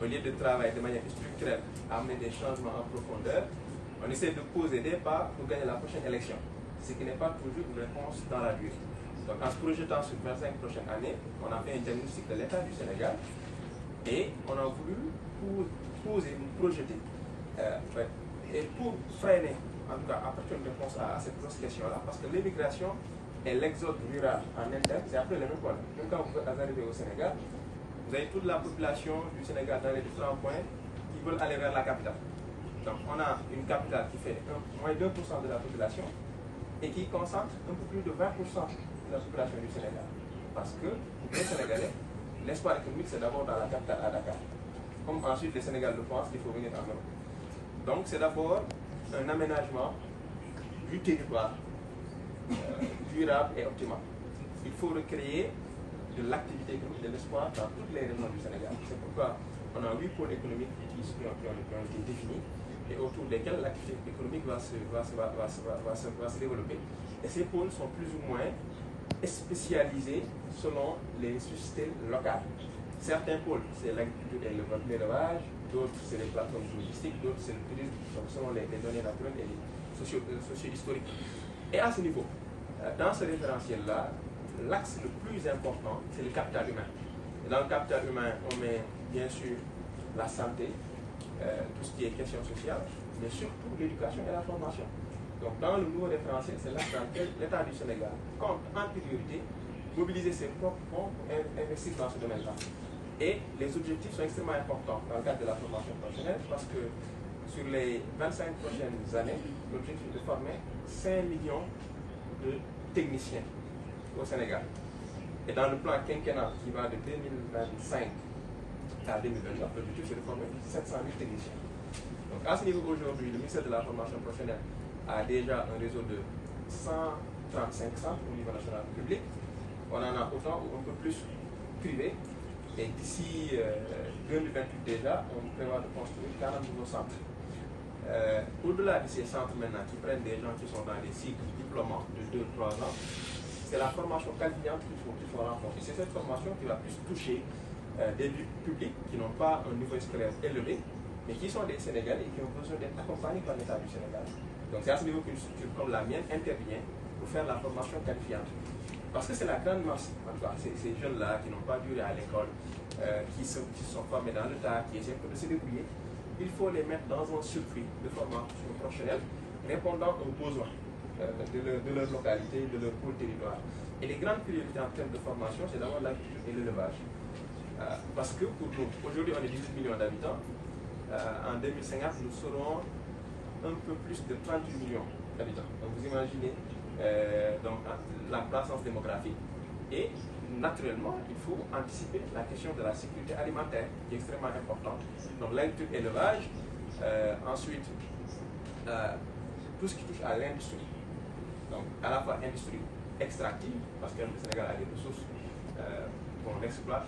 au lieu de travailler de manière structurelle à amener des changements en profondeur, on essaie de poser des pas pour gagner la prochaine élection, ce qui n'est pas toujours une réponse dans la durée. Donc en se projetant sur 25 prochaines années, on a fait un diagnostic de l'état du Sénégal et on a voulu poser, projeter, et pour freiner, en tout cas apporter une réponse à cette grosse question-là, parce que l'immigration et l'exode rural en interne, c'est après le même problème. Même quand vous arrivez au Sénégal, vous avez toute la population du Sénégal dans les différents points qui veulent aller vers la capitale. Donc on a une capitale qui fait moins de 2% de la population et qui concentre un peu plus de 20% de la population du Sénégal. Parce que les Sénégalais, l'espoir économique c'est d'abord dans la capitale à Dakar. Comme ensuite les Sénégalais le pensent, il faut venir en Europe. Donc c'est d'abord un aménagement du territoire durable et optimal. Il faut recréer de l'activité économique, de l'espoir dans toutes les régions du Sénégal. C'est pourquoi on a 8 pôles économiques qui ont été définis et autour desquels l'activité économique va se développer. Et ces pôles sont plus ou moins spécialisés selon les sociétés locales. Certains pôles, c'est l'agriculture et l'élevage, d'autres c'est les plateformes logistiques, d'autres c'est le tourisme, selon les données naturelles et socio-historiques. Et à ce niveau, dans ce référentiel-là, l'axe le plus important, c'est le capital humain. Et dans le capital humain, on met bien sûr la santé, tout ce qui est question sociale, mais surtout l'éducation et la formation. Donc dans le nouveau référentiel, c'est là que l'État du Sénégal compte en priorité mobiliser ses propres fonds pour investir dans ce domaine-là. Et les objectifs sont extrêmement importants dans le cadre de la formation professionnelle parce que sur les 25 prochaines années, l'objectif est de former 5 millions de techniciens au Sénégal. Et dans le plan quinquennal qui va de 2025 à 2029, l'objectif c'est de former 700 000 techniciens. Donc à ce niveau aujourd'hui, le ministère de la formation professionnelle a déjà un réseau de 135 centres au niveau national public. On en a autant ou un peu plus privé. Et d'ici 2028 déjà, on prévoit de construire 40 nouveaux centres. Au-delà de ces centres maintenant qui prennent des gens qui sont dans des cycles diplômants de 2-3 ans, c'est la formation qualifiante qu'il faut renforcer. C'est cette formation qui va plus toucher des publics qui n'ont pas un niveau scolaire élevé, mais qui sont des Sénégalais et qui ont besoin d'être accompagnés par l'État du Sénégal. Donc c'est à ce niveau qu'une structure comme la mienne intervient pour faire la formation qualifiante. Parce que c'est la grande masse, en tout cas, ces jeunes-là qui n'ont pas duré à l'école, qui se sont formés dans le tas, qui essaient de se débrouiller, il faut les mettre dans un circuit de formation professionnelle répondant aux besoins de leur localité, de leur pôle territoire. Et les grandes priorités en termes de formation, c'est d'abord l'agriculture et l'élevage. Parce que pour nous, aujourd'hui on est 18 millions d'habitants, en 2050 nous serons un peu plus de 38 millions d'habitants. Donc vous imaginez donc, la croissance démographique et naturellement il faut anticiper la question de la sécurité alimentaire qui est extrêmement importante. Donc l'agriculture et l'élevage, ensuite tout ce qui touche à l'industrie. Donc à la fois industrie extractive, parce que le Sénégal a des ressources qu'on exploite,